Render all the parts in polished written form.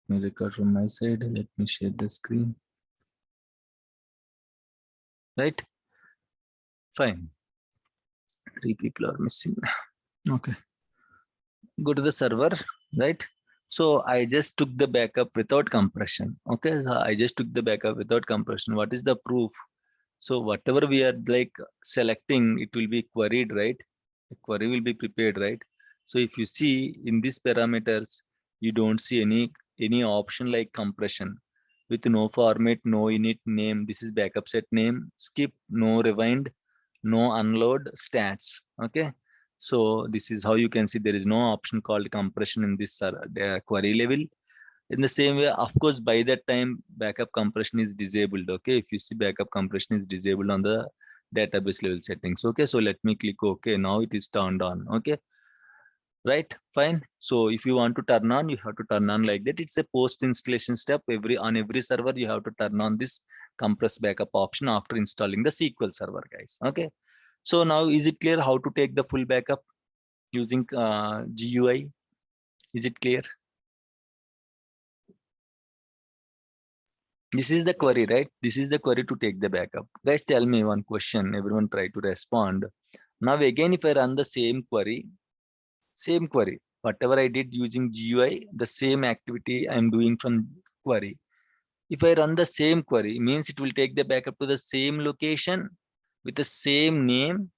me record from my side. Let me share the screen. Right? Fine. 3 people are missing. Okay. Go to the server, right? So I just took the backup without compression. Okay. So I just took the backup without compression. What is the proof? So whatever we are like selecting, it will be queried, right? The query will be prepared, right? So if you see in these parameters, you don't see any option like compression with no format, no init name. This is backup set name, skip, no rewind, no unload, stats. Okay. So this is how you can see there is no option called compression in this query level. In the same way, of course, by that time backup compression is disabled. Okay, if you see backup compression is disabled on the database level settings. Okay, so let me click OK. Now it is turned on. Okay, right, fine. So if you want to turn on, you have to turn on like that. It's a post installation step. On every server you have to turn on this compress backup option after installing the SQL server, guys. Okay, so now is it clear how to take the full backup using GUI? Is it clear? This is the query, right? This is the query to take the backup. Guys, tell me one question. Everyone try to respond. Now again, if I run the same query, whatever I did using GUI, the same activity I'm doing from query. If I run the same query, means it will take the backup to the same location with the same name.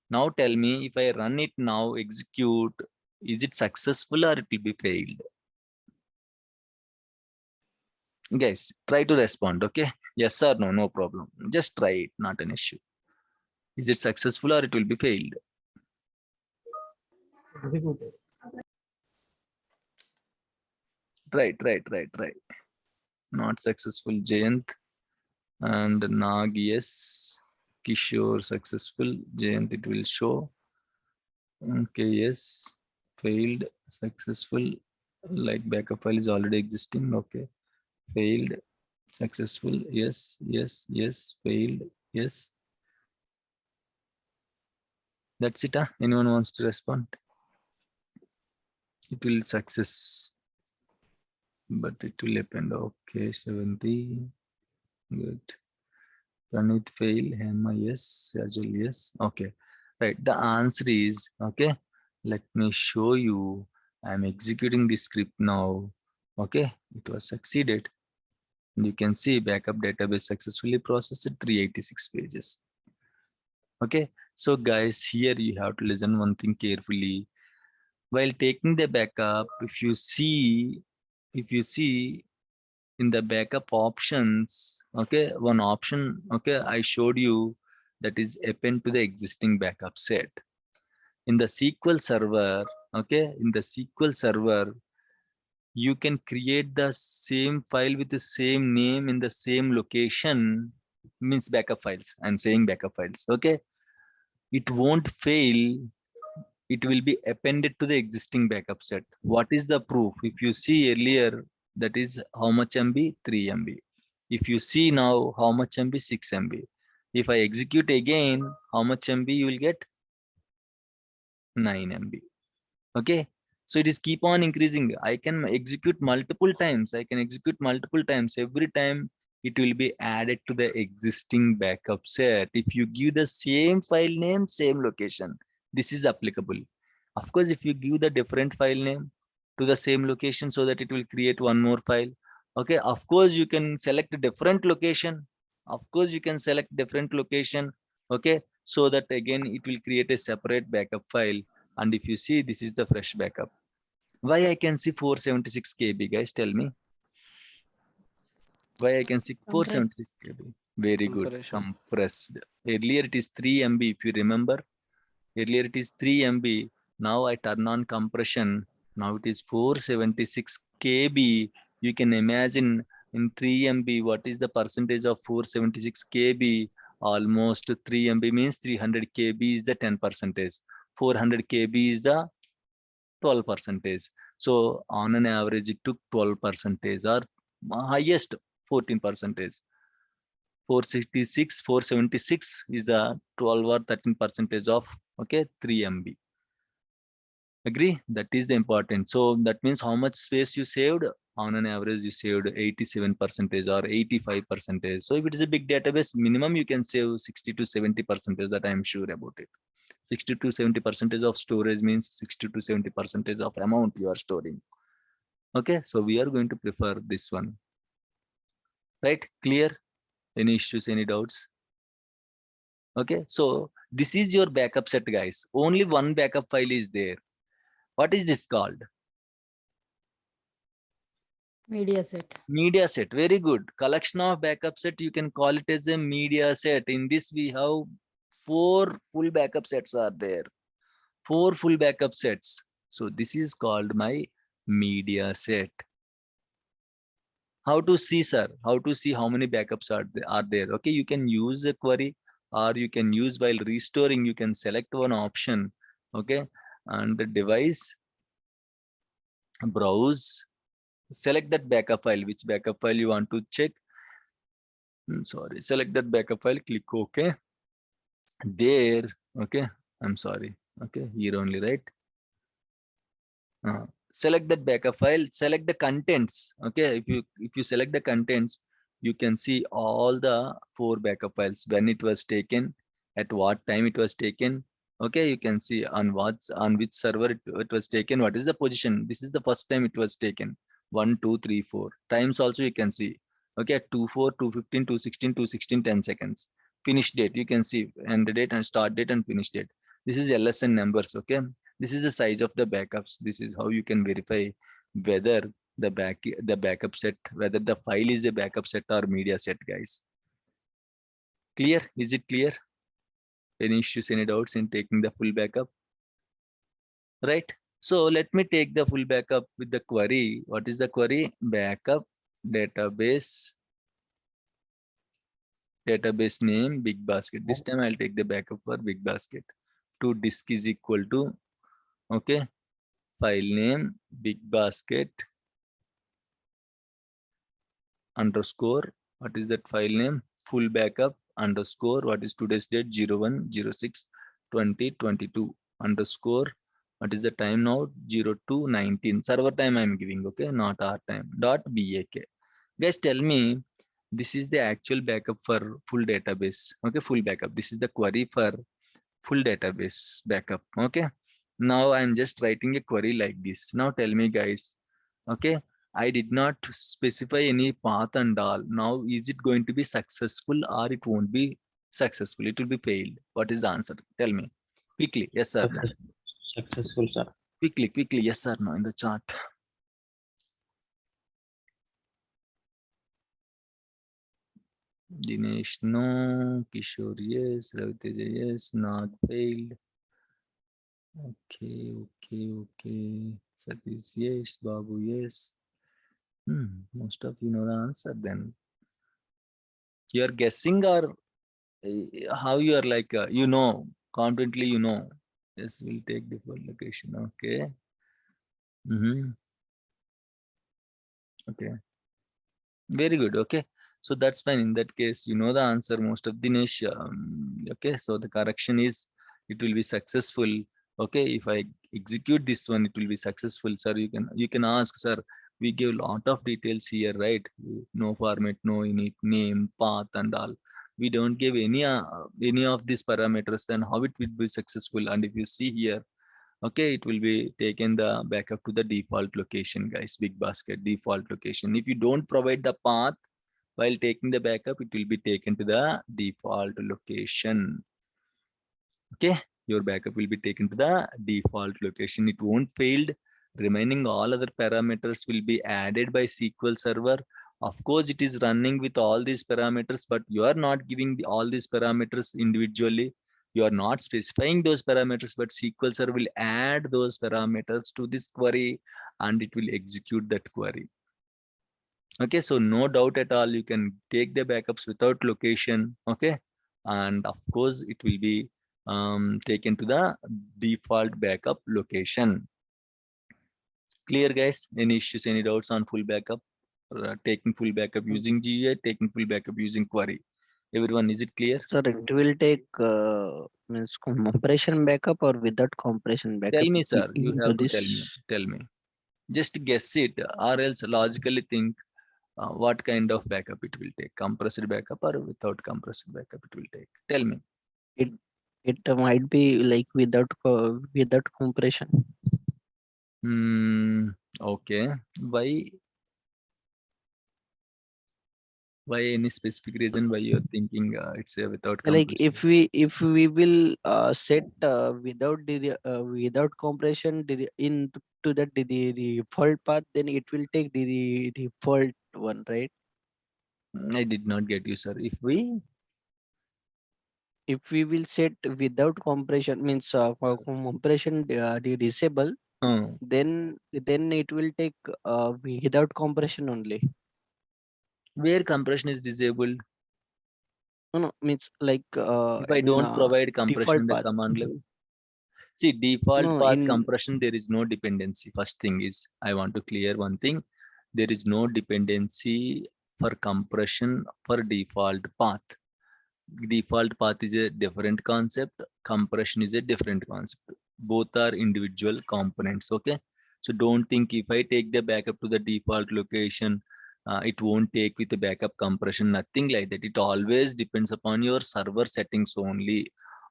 Now tell me, if I run it now, execute, is it successful or it will be failed? Guys, try to respond, okay? Yes or no, no problem. Just try it, not an issue. Is it successful or it will be failed? Right. Not successful, Jayant. And Nag, yes. Kishore, successful. Jayant, it will show. Okay, yes. Failed, successful. Like backup file is already existing. Okay. Failed, successful. Yes. Failed. Yes. That's it. Huh? Anyone wants to respond? It will success, but it will depend. Okay, Shavanti, good. Pranit fail, Hema yes, Sajal yes. Okay, right. The answer is okay. Let me show you. I'm executing the script now. Okay, it was succeeded. You can see backup database successfully processed 386 pages. Okay, so guys, here you have to listen one thing carefully. While taking the backup, if you see in the backup options, okay, one option, okay, I showed you, that is append to the existing backup set. In the SQL server, okay, in the SQL server, you can create the same file with the same name in the same location, means backup files. I'm saying backup files, okay. It won't fail. It will be appended to the existing backup set. What is the proof? If you see earlier, that is how much MB? 3 MB. If you see now, how much MB? 6 MB. If I execute again, how much MB you will get? 9 MB. Okay. So it is keep on increasing. I can execute multiple times. Every time it will be added to the existing backup set. If you give the same file name, same location, this is applicable. Of course, if you give the different file name to the same location so that it will create one more file. Okay, of course, you can select a different location. Okay, so that again, it will create a separate backup file. And if you see, this is the fresh backup. Why I can see 476 KB, guys, tell me. Why I can see 476 KB? Very good, Compression. compressed. Earlier it is 3 MB, if you remember. Earlier it is 3 MB. Now I turn on compression. Now it is 476 KB. You can imagine in 3 MB, what is the percentage of 476 KB? Almost 3 MB means 300 KB is the 10%. 400 KB is the 12%. So on an average, it took 12% or highest 14%. 476 is the 12 or 13% of, okay, 3 MB. Agree? That is the important. So that means how much space you saved. On an average, you saved 87% or 85%. So if it is a big database, minimum you can save 60 to 70%, that I am sure about it. 60 to 70% of storage means 60 to 70% of amount you are storing. Okay, so we are going to prefer this one. Right? Clear? Any issues, any doubts? Okay, so this is your backup set, guys. Only one backup file is there. What is this called? Media set. Media set. Very good. Collection of backup set, you can call it as a media set. In this, we have 4 full backup sets are there. 4 full backup sets. So this is called my media set. How to see, sir? How to see how many backups are there? Okay, you can use a query, or you can use while restoring, you can select one option. Okay, and the device, browse, select that backup file, which backup file you want to check. Sorry, select that backup file, click OK. There, okay, I'm sorry. Okay, here only, right? Select that backup file, select the contents. Okay, if you select the contents, you can see all the 4 backup files, when it was taken, at what time it was taken. Okay, you can see on which server it was taken, what is the position. This is the first time it was taken. 1 2 3 4 times also you can see. Okay, 2 4 2 15 2 16 2 16 10 seconds. Finish date, you can see end date and start date and finish date. This is LSN numbers. Okay, this is the size of the backups. This is how you can verify whether the backup set, whether the file is a backup set or media set, guys. Clear? Is it clear? Any issues, any doubts in taking the full backup? Right? So let me take the full backup with the query. What is the query? Backup database name big basket. This time I'll take the backup for big basket. To disk is equal to, okay, file name big basket underscore, what is that file name? Full backup underscore, what is today's date? 01/06/2022 underscore, what is the time now? 02/19. Server time I'm giving, okay, not our time. Dot BAK. Guys, tell me, this is the actual backup for full database. Okay, full backup. This is the query for full database backup. Okay, now I'm just writing a query like this. Now tell me, guys. Okay, I did not specify any path and all. Now, is it going to be successful or it won't be successful? It will be failed. What is the answer? Tell me quickly. Yes or no? Successful, sir. Quickly. Yes or no in the chat. Dinesh, no. Kishore, yes. Raviteja, yes. Not failed. Okay. Satish, yes. Babu, yes. Most of you know the answer then. You are guessing, or how you are like, confidently, yes, we'll take default location. Okay. Okay, very good. Okay, so that's fine. In that case, you know the answer, most of Dinesh. Okay, so the correction is, it will be successful. Okay, if I execute this one, it will be successful, sir. You can ask, sir, we give a lot of details here, right? No format, no init, name, path and all. We don't give any of these parameters, then how it will be successful? And if you see here, okay, it will be taken the backup to the default location, guys. Big basket default location. If you don't provide the path while taking the backup, it will be taken to the default location. Okay, your backup will be taken to the default location. It won't failed. Remaining all other parameters will be added by SQL Server. Of course, it is running with all these parameters, but you are not giving all these parameters individually. You are not specifying those parameters, but SQL Server will add those parameters to this query and it will execute that query. Okay, so no doubt at all, you can take the backups without location. Okay, and of course, it will be taken to the default backup location. Clear, guys? Any issues, any doubts on full backup? Taking full backup using GUI, taking full backup using query. Everyone, is it clear? Sir, it will take means compression backup or without compression Tell backup me, sir. You into have to tell me. this. Tell me. Just guess it, or else logically think what kind of backup it will take. Compressed backup or without compressed backup it will take. Tell me. It it might be like without compression. Okay. Why any specific reason why you're thinking it's without Like compression? if we will set without compression in to the default path, then it will take the default one, right? I did not get you, sir. If we If we will set without compression means compression disable, uh, then it will take without compression only. where compression is disabled, No, no, means like if I in don't provide compression default in the path. command level. See, default No, path in compression, there is no dependency. First thing is, I want to clear one thing. There is no dependency for compression for default path. Default path is a different concept. Compression is a different concept. Both are individual components. Okay. So don't think if I take the backup to the default location, it won't take with the backup compression. Nothing like that. It always depends upon your server settings only.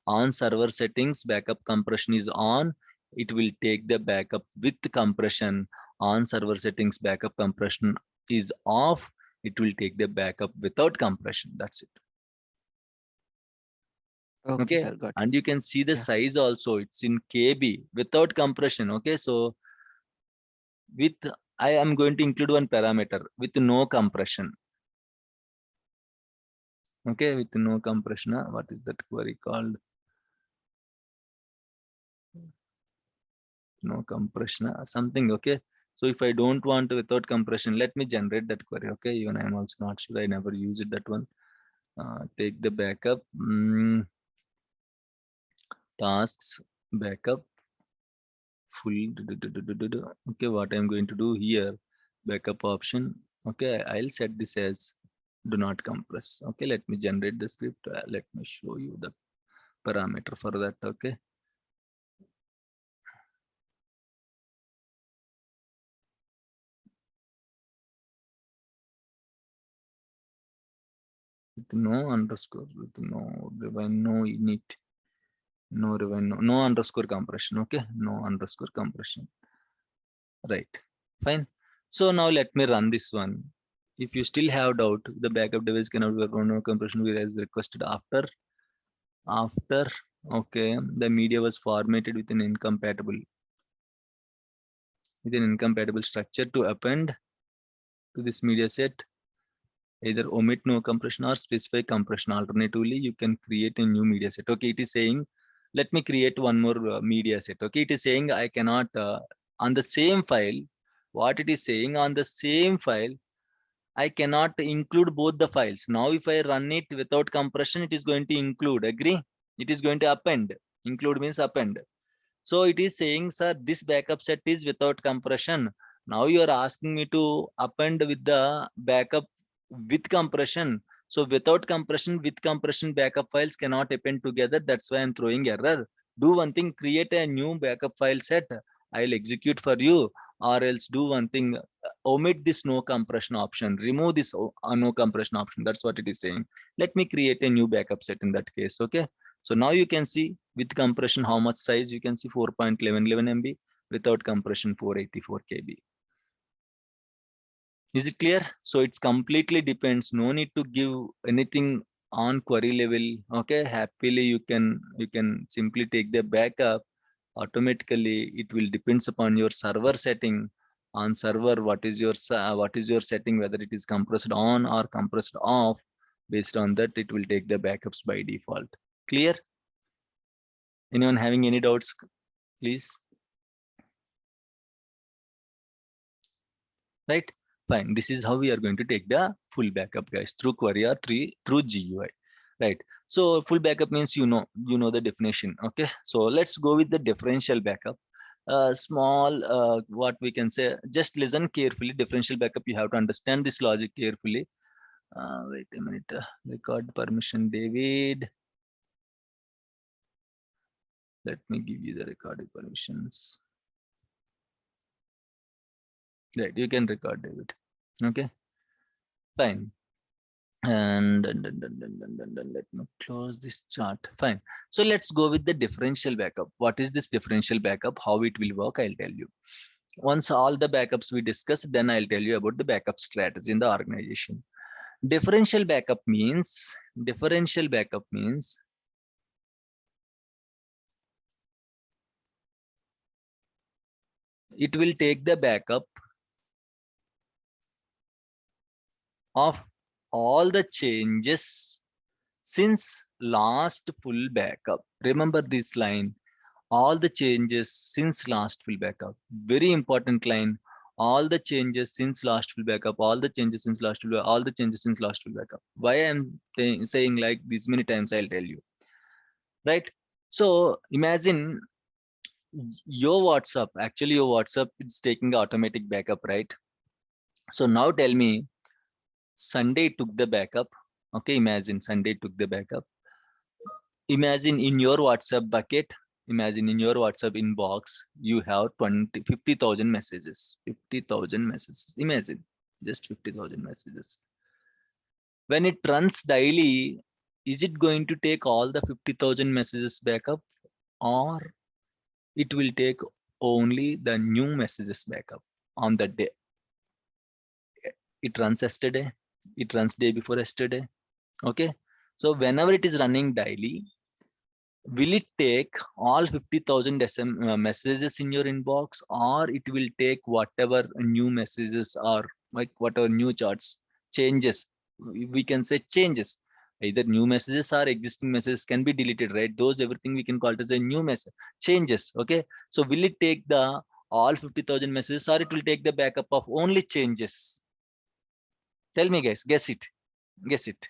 On server settings, backup compression is on. It will take the backup with compression. On server settings, backup compression is off. It will take the backup without compression. That's it. okay, Okay, sir, got it. and you can see the Yeah. size also, it's in KB without compression. Okay, so with I am going to include one parameter with no compression. Okay, with no compression, what is that query called? No compression, something. Okay, so if I don't want without compression, let me generate that query. Okay, even I'm also not sure, I never used that one. Take the backup, tasks backup full. Okay, what I'm going to do here, backup option. Okay, I'll set this as do not compress. Okay, let me generate the script. Let me show you the parameter for that. Okay, with no underscore, with no rewind, no init, no rewind, no underscore compression. Okay, no underscore compression. Right, fine. So now let me run this one. If you still have doubt, the backup device cannot be run no compression as requested after. Okay, the media was formatted with an incompatible structure to append to this media set. Either omit no compression or specify compression. Alternatively, you can create a new media set. Okay, it is saying let me create one more media set. Okay, it is saying I cannot on the same file. What it is saying, on the same file I cannot include both the files. Now if I run it without compression, it is going to include. Agree? It is going to append. Include means append. So it is saying, sir, this backup set is without compression. Now you are asking me to append with the backup with compression. So without compression, with compression, backup files cannot append together. That's why I'm throwing error. Do one thing, create a new backup file set. I'll execute for you, or else do one thing, omit this no compression option, remove this no compression option. That's what it is saying. Let me create a new backup set in that case. Okay. So now you can see with compression how much size. You can see 4.11 MB, without compression 484 KB. Is it clear? So it's completely depends. No need to give anything on query level. Okay, happily you can simply take the backup. Automatically it will depends upon your server setting. On server, what is your setting, whether it is compressed on or compressed off. Based on that, it will take the backups by default. Clear? Anyone having any doubts, please? Right, fine. This is how we are going to take the full backup, guys, through query or through GUI. Right, so full backup means you know the definition. Okay, so let's go with the differential backup. Small what we can say, just listen carefully. Differential backup, you have to understand this logic carefully. Wait a minute. Record permission, David. Let me give you the recording permissions. Right, you can record, David. Okay, fine. And let me close this chart. Fine. So let's go with the differential backup. What is this differential backup? How it will work? I'll tell you. Once all the backups we discuss, then I'll tell you about the backup strategy in the organization. Differential backup means it will take the backup of all the changes since last full backup. Remember this line, all the changes since last full backup. Very important line. All the changes since last full backup, all the changes since last full backup, all the changes since last full backup. Why I'm saying like this many times, I'll tell you. Right? So imagine your WhatsApp, actually your WhatsApp is taking automatic backup, right? So now tell me, Sunday took the backup. Okay, imagine Sunday took the backup. Imagine in your WhatsApp bucket, imagine in your WhatsApp inbox, you have 50,000 messages, 50,000 messages. Imagine just 50,000 messages. When it runs daily, is it going to take all the 50,000 messages backup, or it will take only the new messages backup on the day? It runs yesterday, it runs day before yesterday. Okay, so whenever it is running daily, will it take all 50,000 messages in your inbox, or it will take whatever new messages or like whatever new charts changes? We can say changes. Either new messages or existing messages can be deleted, right? Those everything we can call it as a new message changes. Okay, so will it take the all 50,000 messages, or it will take the backup of only changes? Tell me, guys. Guess it. Guess it.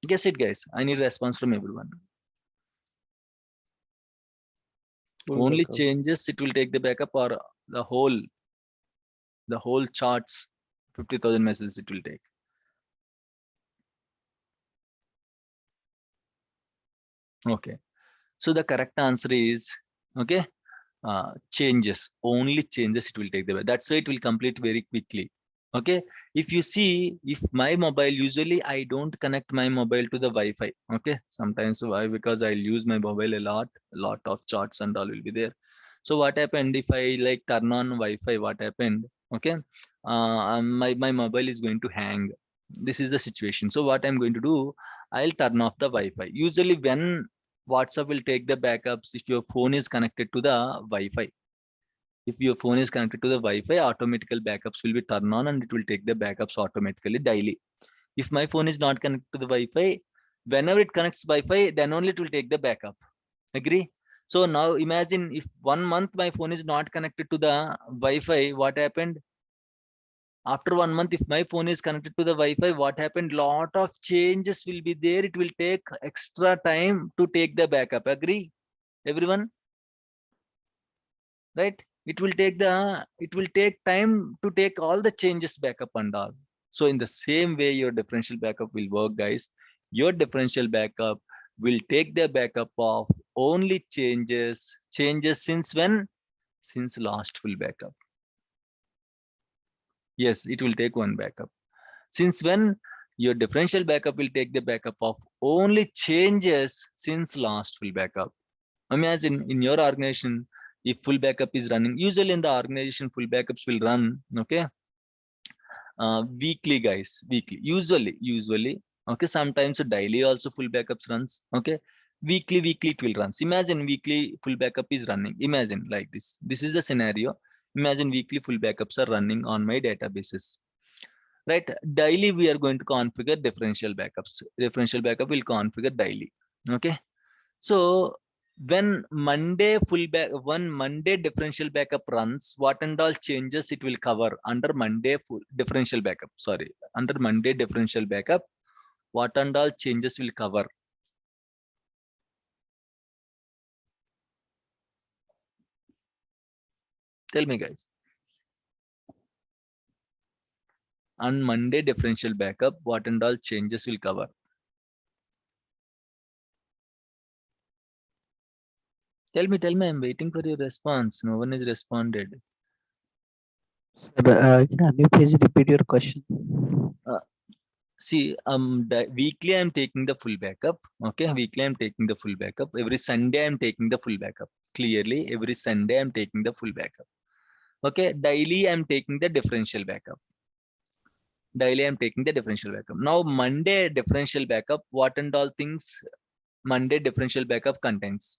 Guess it, guys. I need a response from everyone. Full Only backup. changes it will take the backup, or the whole charts 50,000 messages it will take? Okay, so the correct answer is, okay, changes, only changes it will take the backup. That's why it will complete very quickly. Okay, if you see, if my mobile, usually I don't connect my mobile to the Wi-Fi. Okay, sometimes why? Because I'll use my mobile a lot of charts and all will be there. So what happened if I like turn on Wi-Fi? What happened? Okay, my mobile is going to hang. This is the situation. So what I'm going to do, I'll turn off the Wi-Fi. Usually when WhatsApp will take the backups, if your phone is connected to the Wi-Fi. If your phone is connected to the Wi-Fi, automatically backups will be turned on and it will take the backups automatically daily. If my phone is not connected to the Wi-Fi, whenever it connects Wi-Fi, then only it will take the backup. Agree? So now imagine if 1 month my phone is not connected to the Wi-Fi, what happened? After 1 month, if my phone is connected to the Wi-Fi, what happened? Lot of changes will be there. It will take extra time to take the backup. Agree, everyone? Right? It will take time to take all the changes backup and all. So in the same way, your differential backup will work, guys. Your differential backup will take the backup of only changes since when? Since last full backup. Yes, it will take one backup. Since when? Your differential backup will take the backup of only changes since last full backup. Imagine in your organization, if full backup is running, usually in the organization, full backups will run, okay, weekly, guys, weekly, usually, okay, sometimes daily also full backups runs, okay, weekly it will runs. Imagine weekly full backup is running. Imagine like this is the scenario. Imagine weekly full backups are running on my databases, right? Daily we are going to configure differential backups. Differential backup will configure daily. Okay, so when Monday differential backup runs, what and all changes it will cover under Monday full differential backup? Sorry, under Monday differential backup, what and all changes will cover? Tell me, guys. On Monday differential backup, what and all changes will cover? Tell me, I'm waiting for your response. No one has responded. Can you please repeat your question? See, weekly I'm taking the full backup. Okay, weekly I'm taking the full backup. Every Sunday I'm taking the full backup. Clearly, every Sunday I'm taking the full backup. Okay, daily I'm taking the differential backup. Daily I'm taking the differential backup. Now Monday differential backup, what and all things Monday differential backup contains?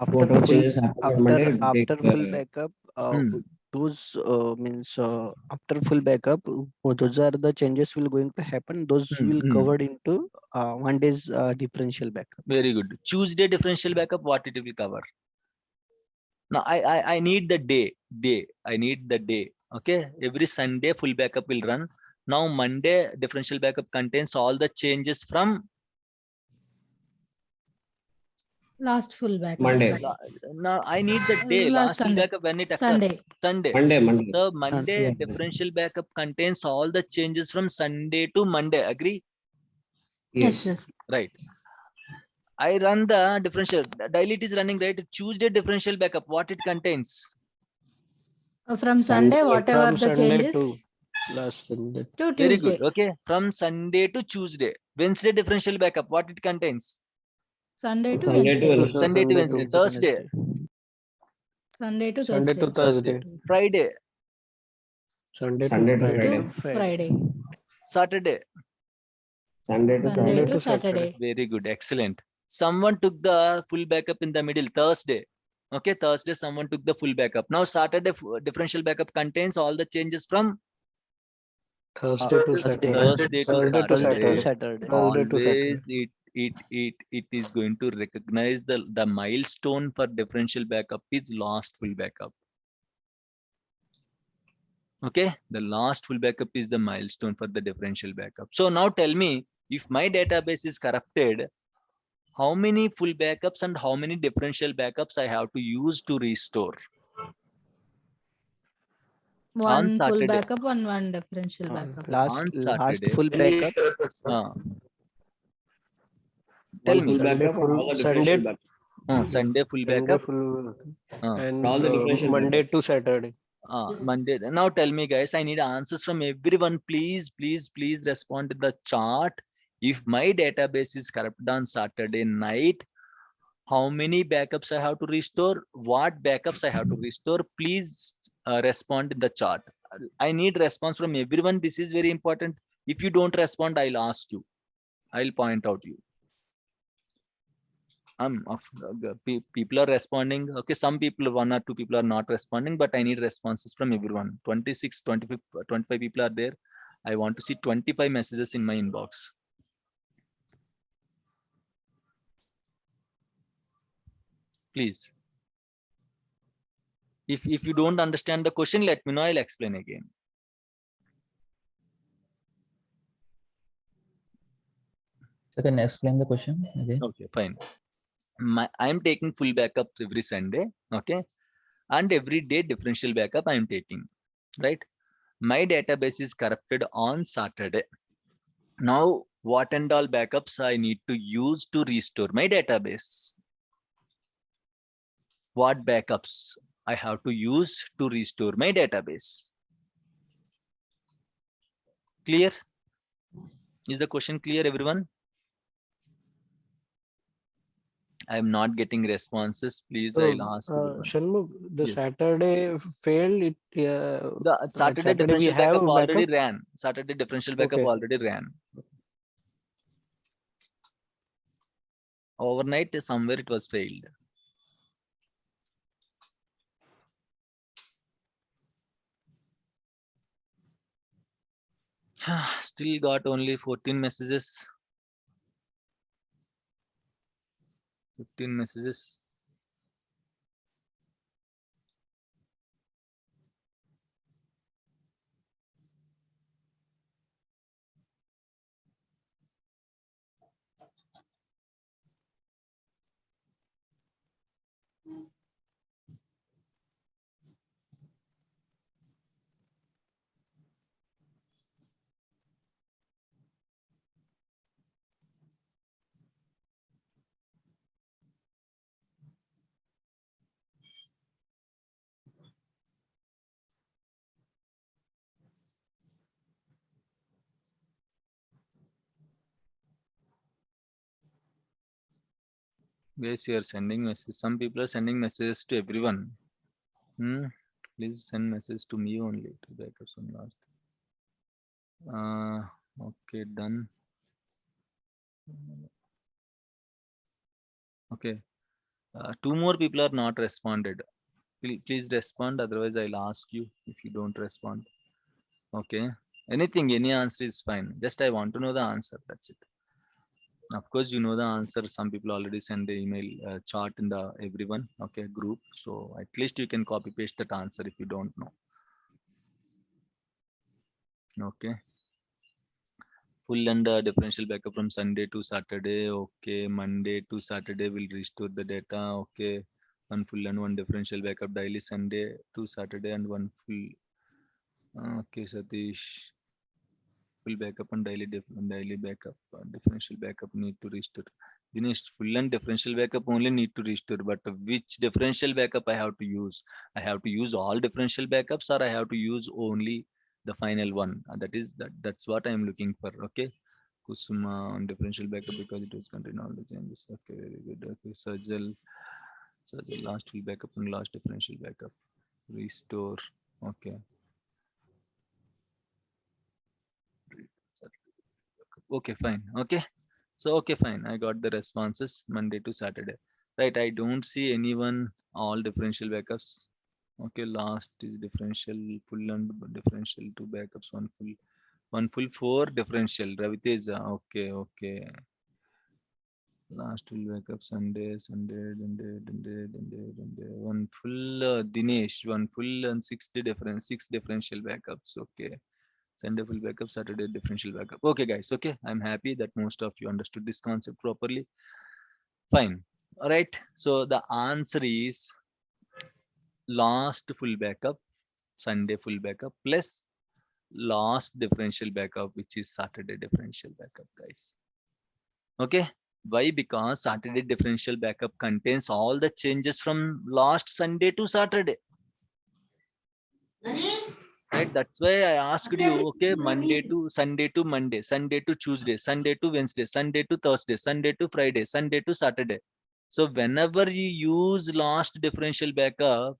After Whatever full, changes happen on Monday, it will take, after full backup, Hmm. those means after full backup, those are the changes will going to happen. Those will Hmm. covered into one day's differential backup. Very good. Tuesday differential backup, what it will cover? Now I need the day. I need the day. Okay. Every Sunday full backup will run. Now Monday differential backup contains all the changes from Last full backup. Monday. now I need the day. Last Last full Sunday. backup when it occurs. Sunday. Sunday. Monday. So Monday Yeah. differential backup contains all the changes from Sunday to Monday. Agree? Yes, Yes. sir. Right. I run the differential. Daily it is running, right? Tuesday differential backup. What it contains? From Sunday, whatever From the Sunday changes last Sunday. to Very Tuesday. good. Okay. From Sunday to Tuesday. Wednesday differential backup. What it contains? Sunday to Sunday to Wednesday. Wednesday. Sunday to Wednesday. Thursday. Sunday to Sunday to Thursday. Thursday. Friday. Sunday Sunday to to Friday. To Friday. Saturday. Sunday to Sunday Saturday. to Saturday. Very good. Excellent. Someone took the full backup in the middle. Thursday. Okay. Thursday, someone took the full backup. Now Saturday differential backup contains all the changes from Thursday to Saturday. Thursday to Thursday to Saturday. Saturday. Always it is going to recognize the milestone for differential backup is last full backup. Okay, the last full backup is the milestone for the differential backup. So now tell me, if my database is corrupted, how many full backups and how many differential backups I have to use to restore? One full Saturday. backup and one differential backup. Last On Saturday. full backup. Tell One me. full backup and all the differential backup. Sunday full backup. And All the differential Monday backup. to Saturday. Monday. Now tell me, guys, I need answers from everyone. Please respond to the chat. If my database is corrupted on Saturday night, how many backups I have to restore? What backups I have to restore? Please respond in the chat. I need response from everyone. This is very important. If you don't respond, I'll ask you. I'll point out you. People are responding. Okay, some people, 1 or 2 people are not responding, but I need responses from everyone. 26, 25 people are there. I want to see 25 messages in my inbox. Please. If you don't understand the question, let me know. I'll explain again. So can you explain the question again? Okay, fine. I'm taking full backups every Sunday. Okay. And every day differential backup I'm taking. Right. My database is corrupted on Saturday. Now, what and all backups I need to use to restore my database? What backups I have to use to restore my database? Clear? Is the question clear, everyone? I'm not getting responses. Please, I'll ask everyone. Shanmugh, the Yes. Saturday failed. The Saturday we differential have backup already backup. ran. Saturday differential backup Okay. already ran. Overnight, somewhere it was failed. Still got only 14 messages. 15 messages. Guys, you are sending messages. Some people are sending messages to everyone. Please send message to me only to backups on last. Okay, done. Okay. Two more people are not responded. Please respond. Otherwise, I'll ask you if you don't respond. Okay. Anything, any answer is fine. Just I want to know the answer. That's it. Of course, you know the answer. Some people already send the email chart in the everyone. Okay, group. So at least you can copy paste that answer if you don't know. Okay. Full and differential backup from Sunday to Saturday. Okay. Monday to Saturday will restore the data. Okay. One full and one differential backup daily Sunday to Saturday and one full. Okay, Satish. Full backup and daily backup. Differential backup need to restore. Dinesh, full and differential backup only need to restore. But which differential backup I have to use? I have to use all differential backups or I have to use only the final one? That's what I am looking for. Okay. Kusuma on differential backup because it was contain all the changes. Okay, very good. Okay, Sajal last full backup and last differential backup. Restore. Okay. Okay, fine. Okay. So okay, fine. I got the responses Monday to Saturday. Right. I don't see anyone all differential backups. Okay, last is differential full and differential two backups, one full four differential. Raviteja. Okay, okay. Last full backup Sunday, one full Dinesh, one full and six differential backups. Okay. Sunday full backup, Saturday differential backup. Okay, guys. Okay, I'm happy that most of you understood this concept properly. Fine. All right. So the answer is last full backup, Sunday full backup plus last differential backup, which is Saturday differential backup, guys. Okay. Why? Because Saturday differential backup contains all the changes from last Sunday to Saturday. Right, that's why I asked you. Okay, Monday to Monday, Sunday to Tuesday, Sunday to Wednesday, Sunday to Thursday, Sunday to Friday, Sunday to Saturday. So whenever you use last differential backup,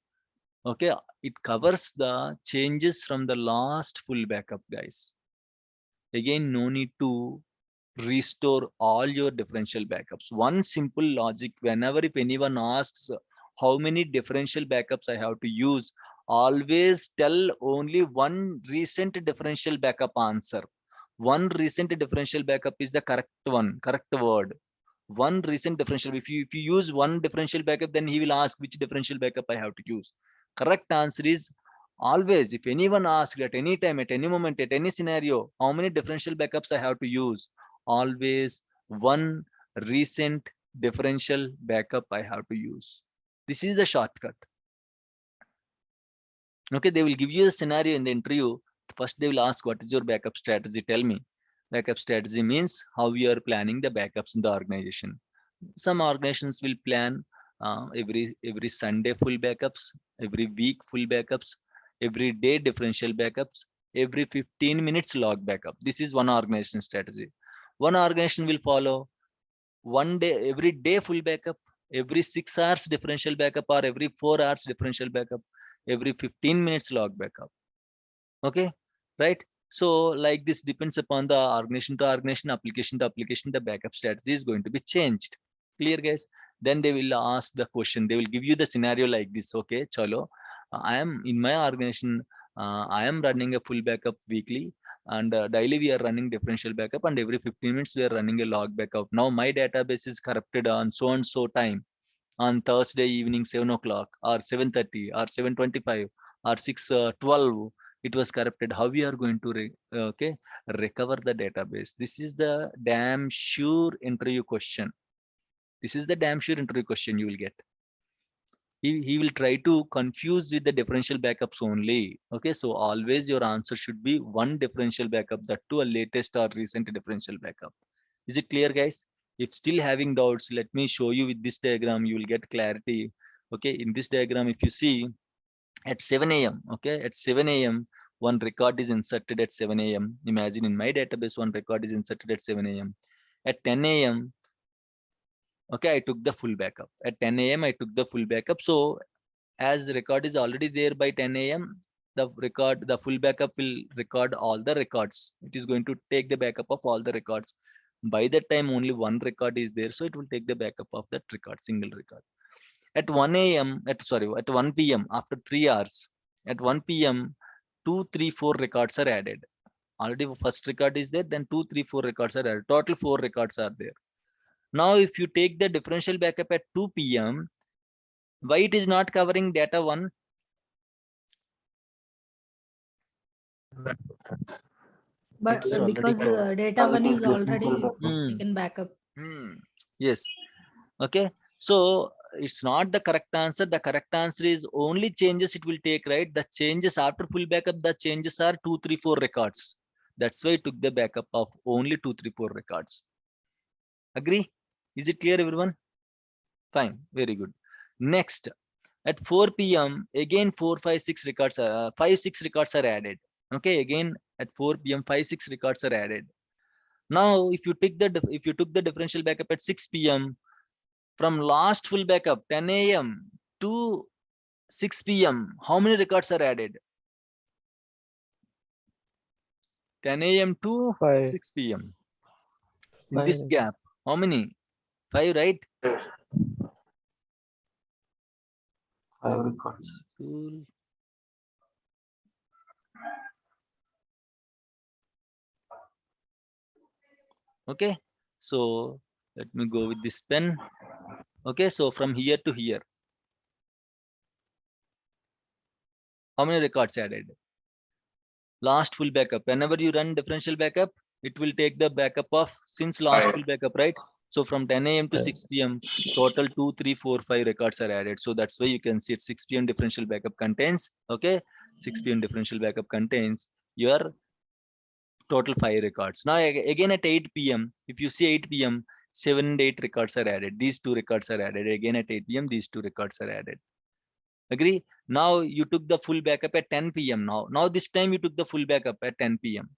okay, it covers the changes from the last full backup, guys. Again, no need to restore all your differential backups. One simple logic, whenever if anyone asks how many differential backups I have to use, always tell only one recent differential backup answer. One recent differential backup is the correct one, correct word. One recent differential. If you use one differential backup, then he will ask which differential backup I have to use. Correct answer is always, if anyone asks at any time, at any moment, at any scenario, how many differential backups I have to use, always one recent differential backup I have to use. This is the shortcut. Okay, they will give you a scenario in the interview. First, they will ask, what is your backup strategy? Tell me. Backup strategy means how you are planning the backups in the organization. Some organizations will plan every Sunday full backups, every week full backups, every day differential backups, every 15 minutes log backup. This is one organization strategy. One organization will follow one day, every day full backup, every 6 hours differential backup, or every 4 hours differential backup, every 15 minutes log backup. Okay, right? So like this depends upon the organization to organization, application to application, the backup strategy is going to be changed. Clear, guys? Then they will ask the question, they will give you the scenario like this. Okay, chalo, I am in my organization, I am running a full backup weekly, and daily we are running differential backup, and every 15 minutes we are running a log backup. Now my database is corrupted on so and so time, on Thursday evening 7 o'clock or 7:30 or 7:25 or 6:12, it was corrupted. How we are going to recover the database? This is the damn sure interview question. This is the damn sure interview question you will get. He will try to confuse with the differential backups only. Okay, so always your answer should be one differential backup, that to a latest or recent differential backup. Is it clear, guys? If still having doubts, let me show you with this diagram, you will get clarity. Okay, in this diagram, if you see at 7 a.m., okay, at 7 a.m., one record is inserted at 7 a.m. Imagine in my database, one record is inserted at 7 a.m. At 10 a.m., Okay, I took the full backup at 10 a.m. I took the full backup. So as record is already there by 10 a.m., the full backup will record all the records. It is going to take the backup of all the records. By that time, only one record is there, so it will take the backup of that record, single record. At 1 a.m., at 1 p.m., after 3 hours, at 1 p.m., 2, 3, 4 records are added. Already first record is there, then 2, 3, 4 records are added. Total 4 records are there. Now, if you take the differential backup at 2 p.m., why it is not covering data 1? But It's already because covered. data one is already Hmm. taken backup. Yes. Okay. So it's not the correct answer. The correct answer is only changes it will take, right? The changes after full backup, the changes are 2, 3, 4 records. That's why I took the backup of only 2, 3, 4 records. Agree? Is it clear, everyone? Fine. Very good. Next, at 4 p.m., again 4, 5, 6 records, 5, 6 records are added. Okay. Again at 4 p.m., 5, 6 records are added. Now, if you took the differential backup at 6 p.m., from last full backup 10 a.m. to 6 p.m., how many records are added? 10 a.m. to 5. 6 p.m. In this gap, how many? 5, right? 5 records. Cool. Okay, so let me go with this pen. Okay, so from here to here, how many records added? Last full backup. Whenever you run differential backup, it will take the backup of since last full backup, right? So from 10 a.m. to 6 p.m., total 2, 3, 4, 5 records are added. So that's why you can see it 6 p.m. differential backup contains, okay, 6 p.m. differential backup contains your total 5 records. Now again at 8 p.m., if you see 8 p.m., 7 and 8 records are added. These 2 records are added. Again at 8 p.m., these 2 records are added. Agree? Now you took the full backup at 10 p.m. Now this time you took the full backup at 10 p.m.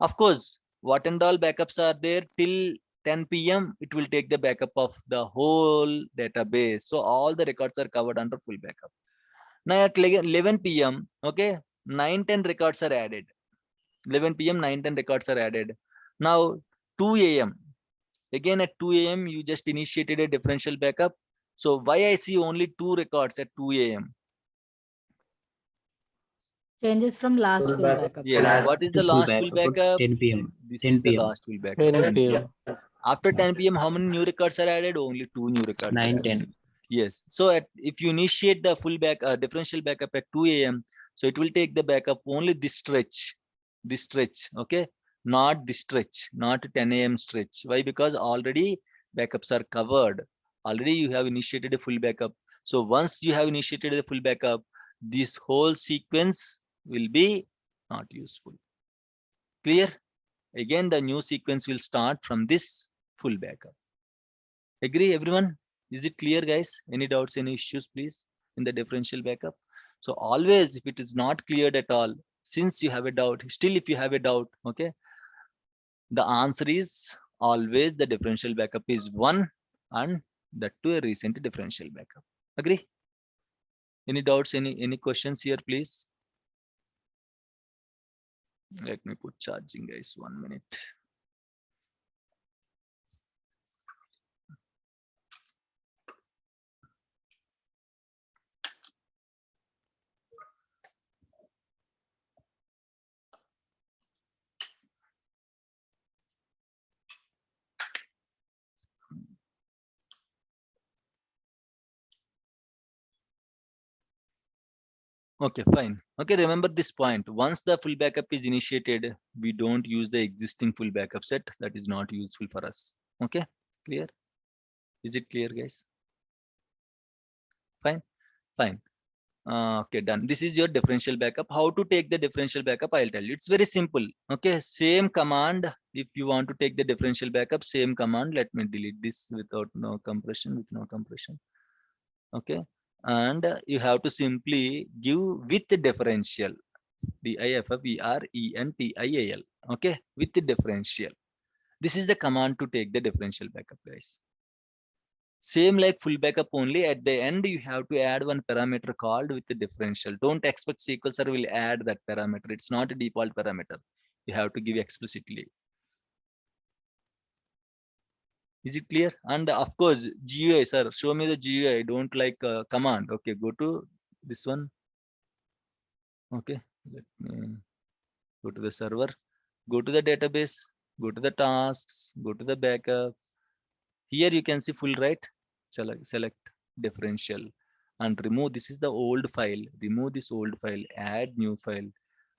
Of course, what and all backups are there till 10 p.m. It will take the backup of the whole database. So all the records are covered under full backup. Now at 11 p.m., okay, 9, 10 records are added. 11 p.m., 9, 10 records are added. Now 2 a.m. Again at 2 a.m. you just initiated a differential backup. So why I see only 2 records at 2 a.m.? Changes from last Full full backup. backup. Yes. What is the last full backup? 10 p.m. This 10 is the p.m. last full backup. 10 p.m. After 10 p.m., how many new records are added? Only 2 new records. 9, 10. Yes. So if you initiate the full differential backup at 2 a.m., so it will take the backup only this stretch, okay, not this stretch, not 10 a.m. stretch. Why? Because already backups are covered. Already you have initiated a full backup. So once you have initiated the full backup, this whole sequence will be not useful. Clear? Again, the new sequence will start from this full backup. Agree, everyone? Is it clear, guys? Any doubts, any issues, please, in the differential backup? So always, if it is not cleared at all, since you have a doubt, still if you have a doubt, okay, the answer is always the differential backup is 1 and that to a recent differential backup. Agree? Any doubts, any questions here, please? Let me put charging, guys, 1 minute. Okay, fine. Okay, remember this point. Once the full backup is initiated, we don't use the existing full backup set. That is not useful for us. Okay, clear? Is it clear, guys? Fine, fine. Okay, done. This is your differential backup. How to take the differential backup? I'll tell you. It's very simple. Okay, same command. If you want to take the differential backup, same command. Let me delete this without no compression, with no compression. Okay, and you have to simply give with the differential. differential. Okay, with the differential. This is the command to take the differential backup, guys. Same like full backup only. At the end, you have to add one parameter called with the differential. Don't expect SQL Server will add that parameter. It's not a default parameter. You have to give explicitly. Is it clear? And of course, GUI, sir, show me the GUI. Don't like command. Okay, go to this one. Okay, let me go to the server, go to the database, go to the tasks, go to the backup. Here you can see full, right? Select differential and remove. This is the old file. Remove this old file, add new file.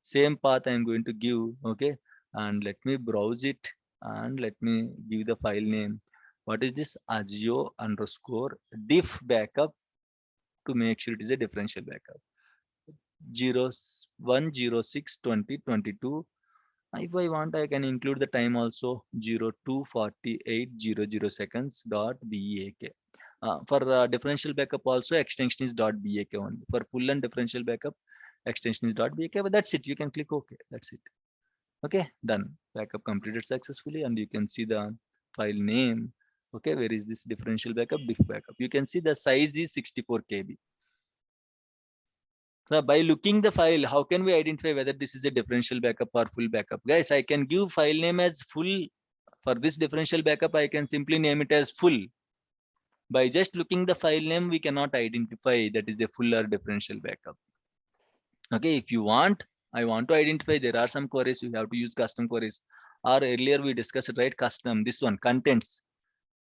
Same path I'm going to give. Okay, and let me browse it and let me give the file name. What is this? Agio underscore diff backup, to make sure it is a differential backup. 01062022. If I want, I can include the time also. 024800 seconds dot BAK. For differential backup also, extension is .BAK only. For full and differential backup, extension is .BAK. But that's it. You can click OK. That's it. Okay, done. Backup completed successfully, and you can see the file name. Okay, where is this differential backup? Diff backup. You can see the size is 64 KB. So by looking the file, how can we identify whether this is a differential backup or full backup? Guys, I can give file name as full. For this differential backup, I can simply name it as full. By just looking the file name, we cannot identify that is a full or differential backup. Okay, if you want, I want to identify, there are some queries, you have to use custom queries. Or earlier we discussed, right, custom, this one, contents.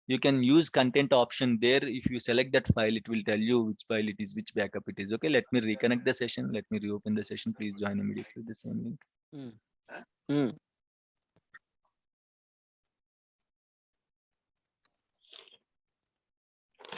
You can use content option there. If you select that file, it will tell you which file it is, which backup it is. Okay, let me reconnect the session. Let me reopen the session. Please join immediately the same link.